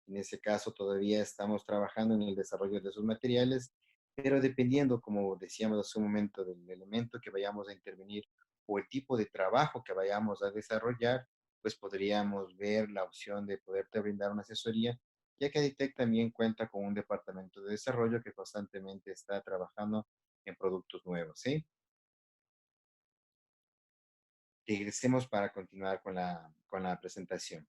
[SPEAKER 1] En ese caso, todavía estamos trabajando en el desarrollo de esos materiales, pero dependiendo, como decíamos hace un momento, del elemento que vayamos a intervenir o el tipo de trabajo que vayamos a desarrollar, pues podríamos ver la opción de poderte brindar una asesoría, ya que Aditec también cuenta con un departamento de desarrollo que constantemente está trabajando en productos nuevos, ¿sí? Regresemos para continuar con la presentación.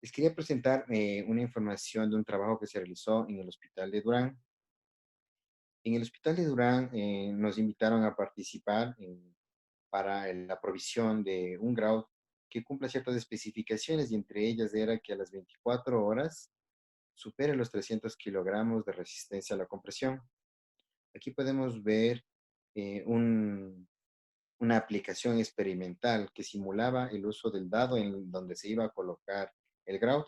[SPEAKER 1] Les quería presentar una información de un trabajo que se realizó en el Hospital de Durán. En el Hospital de Durán nos invitaron a participar para la provisión de un grout que cumpla ciertas especificaciones y entre ellas era que a las 24 horas supere los 300 kilogramos de resistencia a la compresión. Aquí podemos ver una aplicación experimental que simulaba el uso del dado en donde se iba a colocar el grout.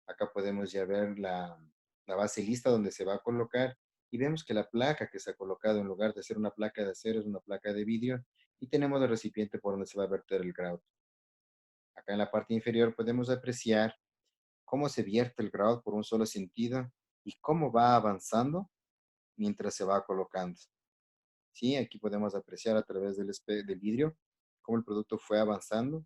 [SPEAKER 1] Acá podemos ya ver la base lista donde se va a colocar y vemos que la placa que se ha colocado en lugar de ser una placa de acero es una placa de vidrio y tenemos el recipiente por donde se va a verter el grout. Acá en la parte inferior podemos apreciar cómo se vierte el grout por un solo sentido y cómo va avanzando mientras se va colocando. Sí, aquí podemos apreciar a través del vidrio cómo el producto fue avanzando.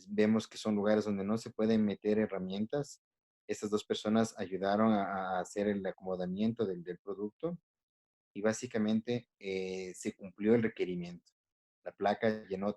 [SPEAKER 1] Vemos que son lugares donde no se pueden meter herramientas. Estas dos personas ayudaron a hacer el acomodamiento del producto y básicamente se cumplió el requerimiento. La placa llenó.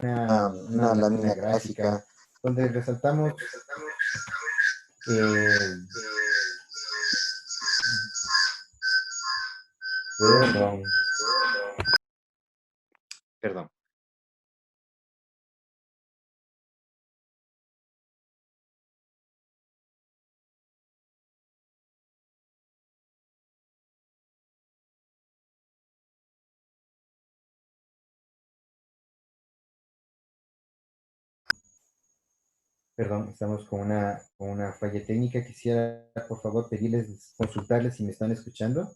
[SPEAKER 1] Una lámina gráfica donde resaltamos eh, perdón, perdón. Perdón, estamos con una falla técnica. Quisiera, por favor, pedirles, consultarles si me están escuchando.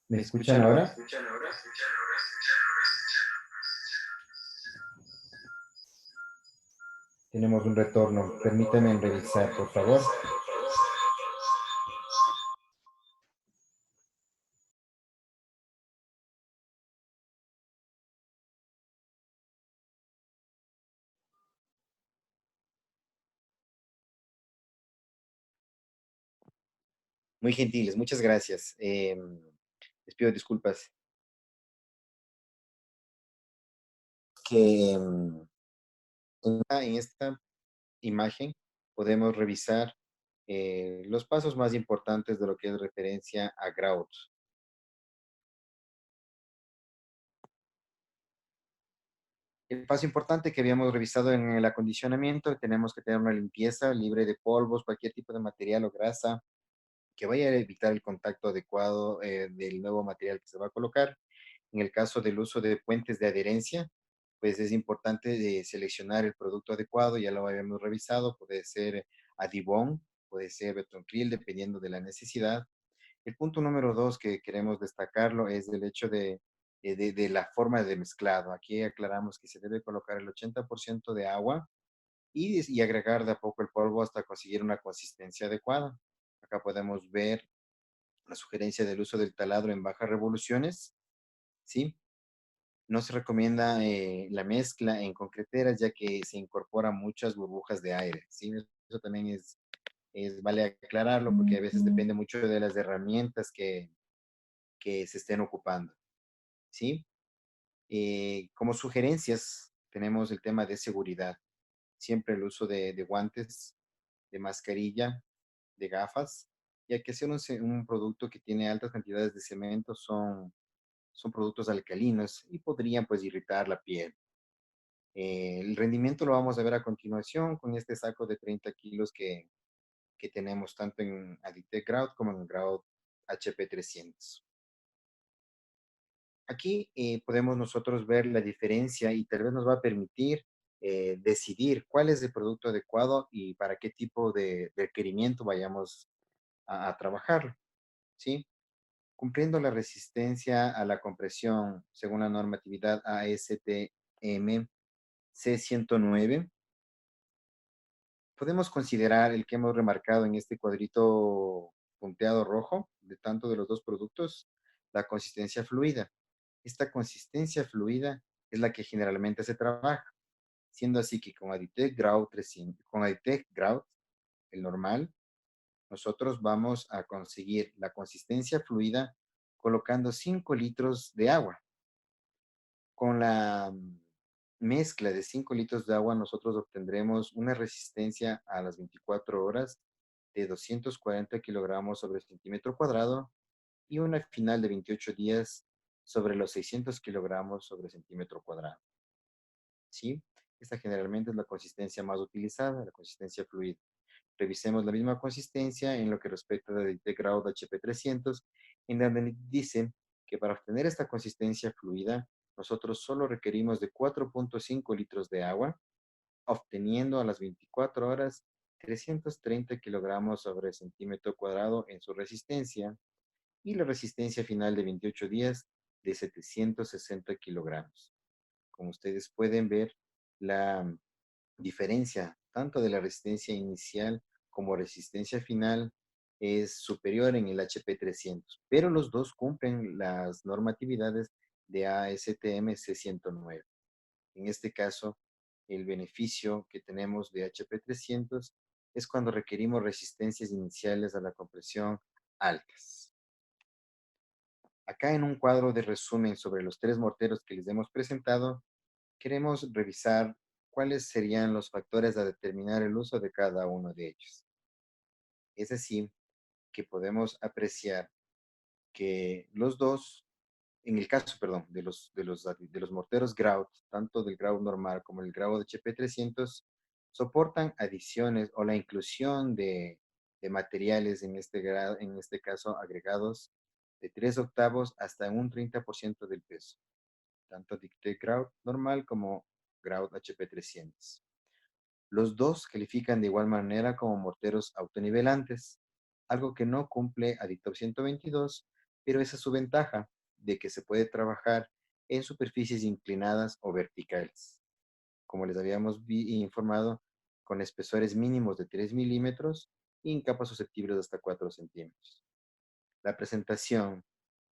[SPEAKER 1] ¿Me escuchan ahora? Tenemos un retorno. Permítanme revisar, por favor. Muy gentiles, muchas gracias. Les pido disculpas. Que en esta imagen podemos revisar los pasos más importantes de lo que es referencia a grout. El paso importante que habíamos revisado en el acondicionamiento, tenemos que tener una limpieza libre de polvos, cualquier tipo de material o grasa que vaya a evitar el contacto adecuado del nuevo material que se va a colocar. En el caso del uso de puentes de adherencia, pues es importante seleccionar el producto adecuado, ya lo habíamos revisado, puede ser Adibon, puede ser Betoncril, dependiendo de la necesidad. El punto número dos que queremos destacarlo es el hecho de la forma de mezclado. Aquí aclaramos que se debe colocar el 80% de agua y agregar de a poco el polvo hasta conseguir una consistencia adecuada. Acá podemos ver la sugerencia del uso del taladro en bajas revoluciones, ¿sí? No se recomienda la mezcla en concreteras ya que se incorporan muchas burbujas de aire, ¿sí? Eso también vale aclararlo porque a veces depende mucho de las herramientas que se estén ocupando, ¿sí? Como sugerencias tenemos el tema de seguridad, siempre el uso de guantes, de mascarilla, de gafas, ya que ser un producto que tiene altas cantidades de cemento son productos alcalinos y podrían pues irritar la piel. El rendimiento lo vamos a ver a continuación con este saco de 30 kilos que tenemos tanto en Aditec Grout como en Grout HP 300. Aquí podemos nosotros ver la diferencia y tal vez nos va a permitir decidir cuál es el producto adecuado y para qué tipo de requerimiento vayamos a trabajarlo, ¿sí? Cumpliendo la resistencia a la compresión según la normatividad ASTM C109, podemos considerar el que hemos remarcado en este cuadrito punteado rojo de tanto de los dos productos, la consistencia fluida. Esta consistencia fluida es la que generalmente se trabaja, siendo así que con Aditec Grout 300, con Aditec Grout, el normal, nosotros vamos a conseguir la consistencia fluida colocando 5 litros de agua. Con la mezcla de 5 litros de agua, nosotros obtendremos una resistencia a las 24 horas de 240 kilogramos sobre centímetro cuadrado y una final de 28 días sobre los 600 kilogramos sobre centímetro cuadrado. ¿Sí? Esta generalmente es la consistencia más utilizada, la consistencia fluida. Revisemos la misma consistencia en lo que respecta al integrado de HP 300, en donde dice que para obtener esta consistencia fluida, nosotros solo requerimos de 4.5 litros de agua, obteniendo a las 24 horas 330 kilogramos sobre centímetro cuadrado en su resistencia y la resistencia final de 28 días de 760 kilogramos. Como ustedes pueden ver, la diferencia tanto de la resistencia inicial como resistencia final es superior en el HP 300, pero los dos cumplen las normatividades de ASTM C109. En este caso, el beneficio que tenemos de HP 300 es cuando requerimos resistencias iniciales a la compresión altas. Acá en un cuadro de resumen sobre los tres morteros que les hemos presentado, queremos revisar cuáles serían los factores a determinar el uso de cada uno de ellos. Es así que podemos apreciar que los dos, en el caso, perdón, de los morteros Grout, tanto del Grout normal como el Grout HP 300, soportan adiciones o la inclusión de materiales, en este caso agregados, de 3 octavos hasta un 30% del peso, tanto de Grout normal como Grout HP 300. Los dos califican de igual manera como morteros autonivelantes, algo que no cumple Aditop 122, pero esa es su ventaja, de que se puede trabajar en superficies inclinadas o verticales. Como les habíamos informado, con espesores mínimos de 3 milímetros y en capas susceptibles de hasta 4 centímetros. La presentación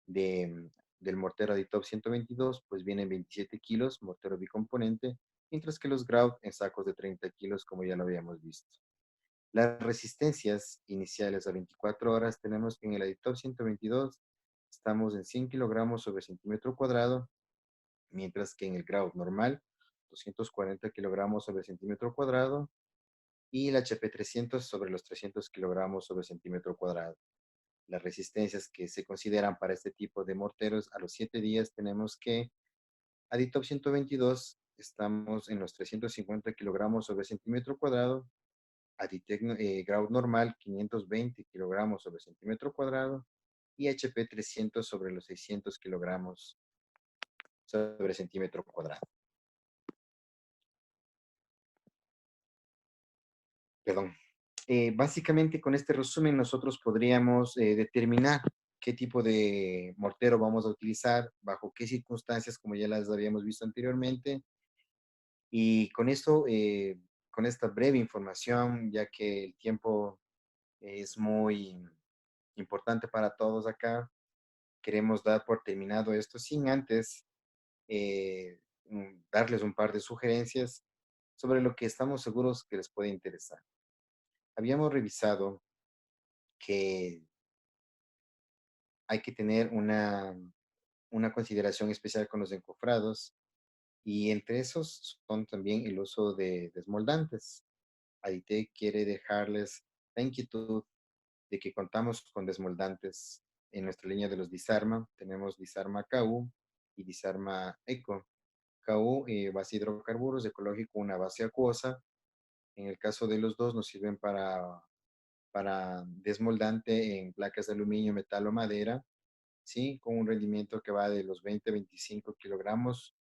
[SPEAKER 1] de, del mortero Aditop 122 pues viene en 27 kilos, mortero bicomponente, mientras que los Grout en sacos de 30 kilos, como ya lo habíamos visto. Las resistencias iniciales a 24 horas tenemos que en el Aditop 122 estamos en 100 kilogramos sobre centímetro cuadrado, mientras que en el Grout normal 240 kilogramos sobre centímetro cuadrado y el HP 300 sobre los 300 kilogramos sobre centímetro cuadrado. Las resistencias que se consideran para este tipo de morteros a los 7 días tenemos que Aditop 122 estamos en los 350 kilogramos sobre centímetro cuadrado, Aditec Grout normal 520 kilogramos sobre centímetro cuadrado y HP 300 sobre los 600 kilogramos sobre centímetro cuadrado. Perdón. Básicamente con este resumen nosotros podríamos determinar qué tipo de mortero vamos a utilizar, bajo qué circunstancias, como ya las habíamos visto anteriormente. Y con esto, con esta breve información, ya que el tiempo es muy importante para todos acá. Queremos dar por terminado esto sin antes darles un par de sugerencias sobre lo que estamos seguros que les puede interesar. Habíamos revisado que hay que tener una consideración especial con los encofrados y entre esos son también el uso de desmoldantes. Aditec quiere dejarles la inquietud de que contamos con desmoldantes en nuestra línea de los Disarma. Tenemos Disarma KU y Disarma Eco. KU, base de hidrocarburos, ecológico, una base acuosa. En el caso de los dos nos sirven para desmoldante en placas de aluminio, metal o madera, ¿sí? Con un rendimiento que va de los 20 a 25 kilogramos,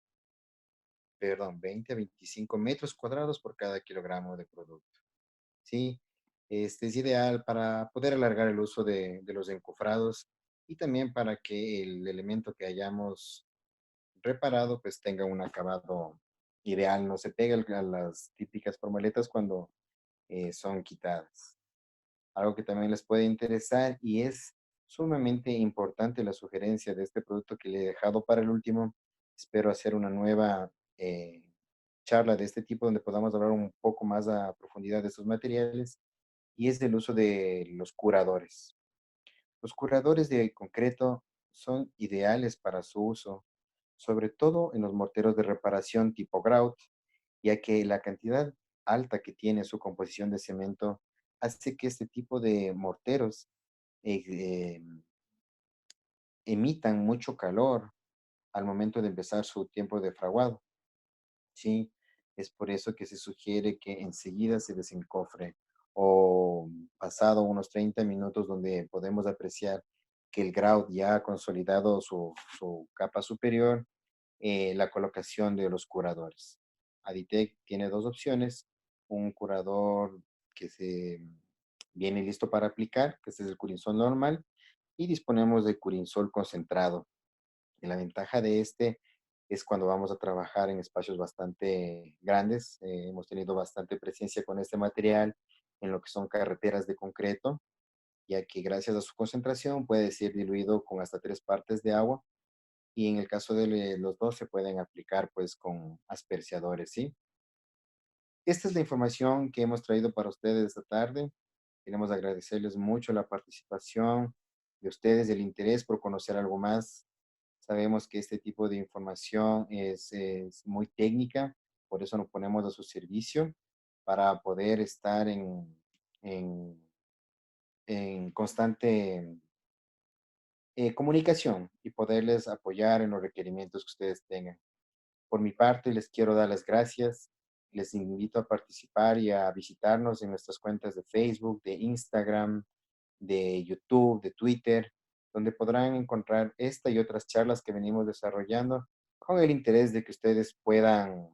[SPEAKER 1] perdón, 20 a 25 metros cuadrados por cada kilogramo de producto, ¿sí? Este es ideal para poder alargar el uso de los encofrados y también para que el elemento que hayamos reparado pues tenga un acabado ideal, no se pegue a las típicas formaletas cuando son quitadas. Algo que también les puede interesar y es sumamente importante la sugerencia de este producto que le he dejado para el último. Espero hacer una nueva charla de este tipo donde podamos hablar un poco más a profundidad de estos materiales y es el uso de los curadores. Los curadores de concreto son ideales para su uso, sobre todo en los morteros de reparación tipo grout, ya que la cantidad alta que tiene su composición de cemento hace que este tipo de morteros eh, eh, emitan mucho calor al momento de empezar su tiempo de fraguado. ¿Sí? Es por eso que se sugiere que enseguida se desencofre o pasado unos 30 minutos donde podemos apreciar que el grout ya ha consolidado su capa superior, la colocación de los curadores. Aditec tiene dos opciones, un curador que se viene listo para aplicar, que este es el Curinsol normal, y disponemos de Curinsol concentrado. Y la ventaja de este es cuando vamos a trabajar en espacios bastante grandes. Hemos tenido bastante presencia con este material en lo que son carreteras de concreto, ya que gracias a su concentración puede ser diluido con hasta 3 partes de agua y en el caso de los dos se pueden aplicar pues con asperciadores, ¿sí? Esta es la información que hemos traído para ustedes esta tarde. Queremos agradecerles mucho la participación de ustedes, el interés por conocer algo más. Sabemos que este tipo de información es muy técnica, por eso nos ponemos a su servicio para poder estar en, en constante comunicación y poderles apoyar en los requerimientos que ustedes tengan. Por mi parte, les quiero dar las gracias. Les invito a participar y a visitarnos en nuestras cuentas de Facebook, de Instagram, de YouTube, de Twitter, donde podrán encontrar esta y otras charlas que venimos desarrollando con el interés de que ustedes puedan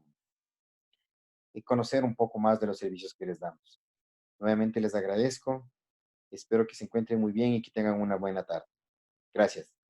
[SPEAKER 1] conocer un poco más de los servicios que les damos. Nuevamente les agradezco. Espero que se encuentren muy bien y que tengan una buena tarde. Gracias.